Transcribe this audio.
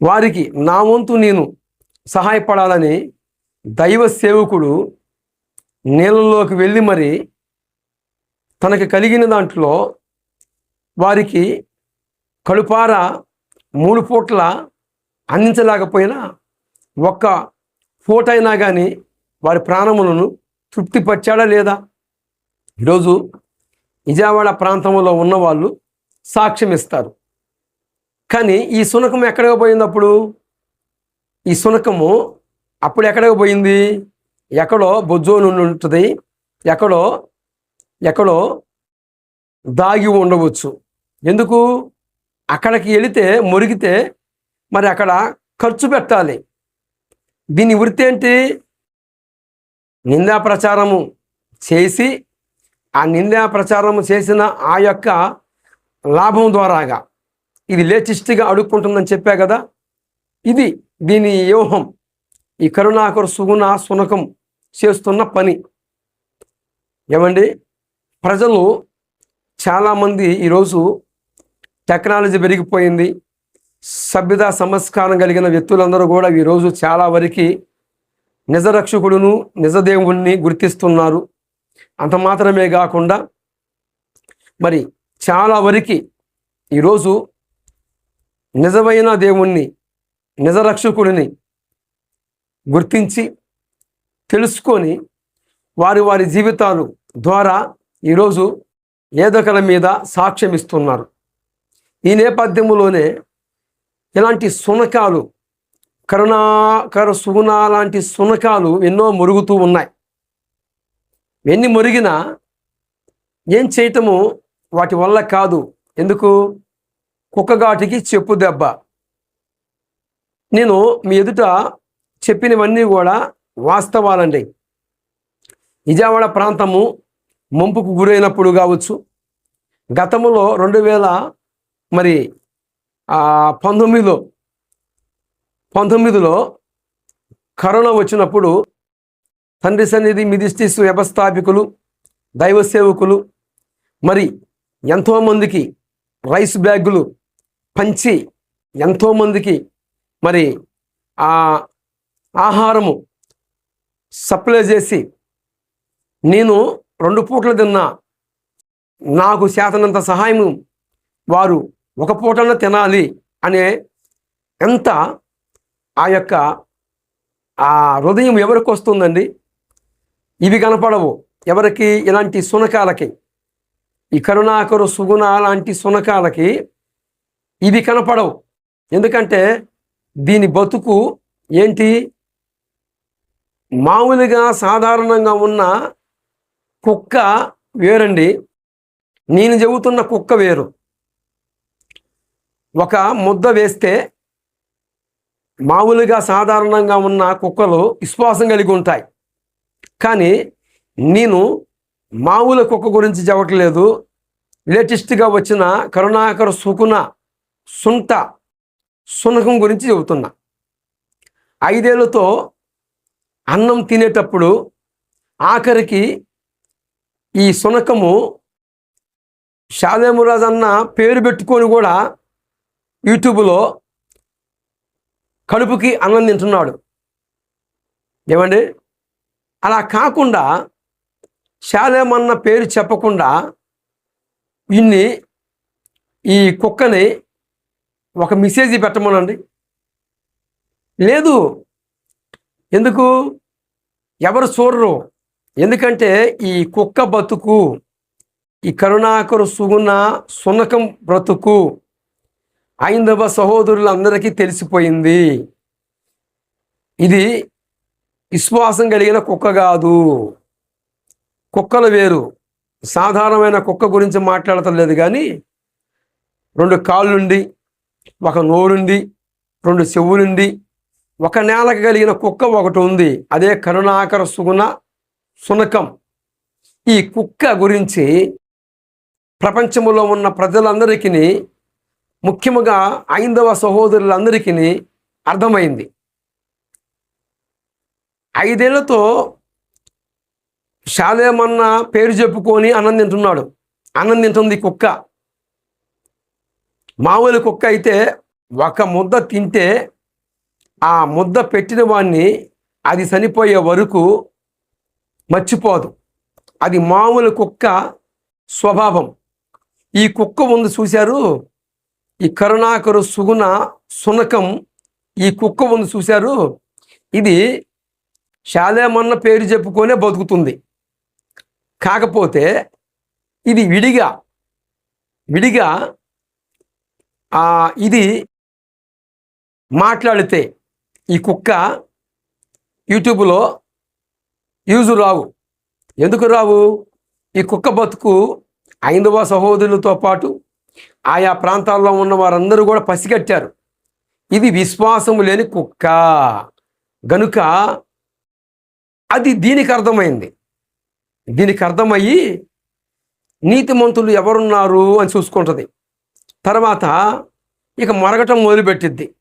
వారికి నా వంతు నేను సహాయపడాలని దైవ సేవకుడు నీళ్ళలోకి వెళ్ళి మరి తనకి కలిగిన దాంట్లో వారికి కడుపార 3 పూట్ల అందించలేకపోయినా ఒక్క పూట అయినా కానీ వారి ప్రాణములను తృప్తిపరిచాడా లేదా? ఈరోజు విజయవాడ ప్రాంతంలో ఉన్నవాళ్ళు సాక్ష్యం ఇస్తారు. కానీ ఈ శునకం ఎక్కడికి పోయింది? ఈ శునకము అప్పుడు ఎక్కడికి పోయింది? ఎక్కడో బొజ్జోను ఉంటుంది, ఎక్కడో దాగి ఉండవచ్చు. ఎందుకు? అక్కడికి వెళితే మురిగితే మరి అక్కడ ఖర్చు పెట్టాలి. దీని వృత్తి ఏంటి? నిందా ప్రచారము చేసి ఆ నిందా ప్రచారము చేసిన ఆ యొక్క లాభం ద్వారాగా ఇది లేటెస్ట్గా అడుక్కుంటుందని చెప్పా కదా. ఇది దీని వ్యూహం. ఈ కరుణాకర సుగుణ శునకం చేస్తున్న పని. ఏమండి, ప్రజలు చాలామంది ఈరోజు టెక్నాలజీ పెరిగిపోయింది. సభ్యత సంస్కారం కలిగిన వ్యక్తులందరూ కూడా ఈరోజు చాలా వరకు నిజరక్షకుడును నిజదేవుణ్ణి గుర్తిస్తున్నారు. అంత మాత్రమే కాకుండా మరి చాలా వరకు ఈరోజు నిజమైన దేవుణ్ణి నిజరక్షకుడిని గుర్తించి తెలుసుకొని వారి జీవితాలు ద్వారా ఈరోజు ఏదొకల మీద సాక్ష్యం ఇస్తున్నారు. ఈ నేపథ్యంలోనే ఇలాంటి శునకాలు, కరుణాకర సుగుణ లాంటి శునకాలు ఎన్నో మురుగుతూ ఉన్నాయి. ఎన్ని మురిగినా ఏం చేయటము వాటి వల్ల కాదు. ఎందుకు? కుక్కగాటికి చెప్పు దెబ్బ. నేను మీ ఎదుట చెప్పినవన్నీ కూడా వాస్తవాలండి. విజయవాడ ప్రాంతము ముంపుకు గురైనప్పుడు కావచ్చు, గతంలో 2019లో కరోనా వచ్చినప్పుడు తండ్రి సన్నిధి మిదిస్టిస్ వ్యవస్థాపికులు, దైవ సేవకులు మరి ఎంతోమందికి రైస్ బ్యాగులు పంచి ఎంతోమందికి మరి ఆహారము సప్లై చేసి నేను 2 పూటలు తిన్నా, నాకు చేతనంత సహాయం వారు 1 పూటన తినాలి అనే ఎంత ఆ యొక్క హృదయం ఎవరికి వస్తుందండి? ఇవి కనపడవు ఎవరికి? ఇలాంటి శునకాలకి, ఈ కరుణాకర సుగుణ లాంటి శునకాలకి ఇవి కనపడవు. ఎందుకంటే దీని బతుకు ఏంటి? మామూలుగా సాధారణంగా ఉన్న కుక్క వేరండి, నేను చెబుతున్న కుక్క వేరు. ఒక ముద్ద వేస్తే మామూలుగా సాధారణంగా ఉన్న కుక్కలు విశ్వాసం కలిగి ఉంటాయి. కానీ నేను మామూలు కుక్క గురించి చెప్పట్లేదు, లేటెస్ట్గా వచ్చిన కరుణాకర సుగుణ శునకం గురించి చెబుతున్నా. 5 ఏళ్లతో అన్నం తినేటప్పుడు ఆఖరికి ఈ శునకము షాలేమురాజు అన్న పేరు పెట్టుకొని కూడా యూట్యూబ్లో కడుపుకి అన్నం తింటున్నాడు. ఏమండి, అలా కాకుండా షాలేమన్న పేరు చెప్పకుండా ఈ కుక్కని ఒక మెసేజ్ పెట్టమనండి. లేదు. ఎందుకు? ఎవరు చూడరు. ఎందుకంటే ఈ కుక్క బతుకు, ఈ కరుణాకర సుగుణ శునకం బ్రతుకు హైందవ సహోదరులందరికీ తెలిసిపోయింది. ఇది విశ్వాసం కలిగిన కుక్క కాదు. కుక్కలు వేరు. సాధారణమైన కుక్క గురించి మాట్లాడతలేదు కానీ 2 కాళ్ళుండి, 1 నోరుండి, 2 చెవులుండి, 1 నేలకు కలిగిన కుక్క ఒకటి ఉంది. అదే కరుణాకర సుగుణ శునకం. ఈ కుక్క గురించి ప్రపంచంలో ఉన్న ప్రజలందరికీ, ముఖ్యంగా హైందవ సహోదరులందరికీ అర్థమైంది. 5 ఏళ్లతో షాలేమన్న పేరు చెప్పుకొని అన్నం తింటున్నాడు. అన్నం తింటుంది కుక్క. మామూలు కుక్క అయితే ఒక ముద్ద తింటే ఆ ముద్ద పెట్టిన వాడిని అది చనిపోయే వరకు మర్చిపోదు. అది మామూలు కుక్క స్వభావం. ఈ కుక్క ఉంది చూశారు, ఈ కరుణాకరు సుగుణ సునకం, ఈ కుక్క ఉంది చూశారు, ఇది శాలేమన్న పేరు చెప్పుకొనే బతుకుతుంది. కాకపోతే ఇది విడిగా ఇది మాట్లాడితే ఈ కుక్క యూట్యూబ్లో యూజు రావు. ఎందుకు రావు? ఈ కుక్క బతుకు ఐదవ సహోదరులతో పాటు ఆయా ప్రాంతాల్లో ఉన్న వారందరూ కూడా పసిగట్టారు. ఇది విశ్వాసము లేని కుక్క గనుక అది దీనికి అర్థమైంది. దీనికి అర్థమయ్యి నీతిమంతులు ఎవరున్నారు అని చూసుకుంటుంది. తర్వాత ఇక మరగటం మొదలుపెట్టిద్ది.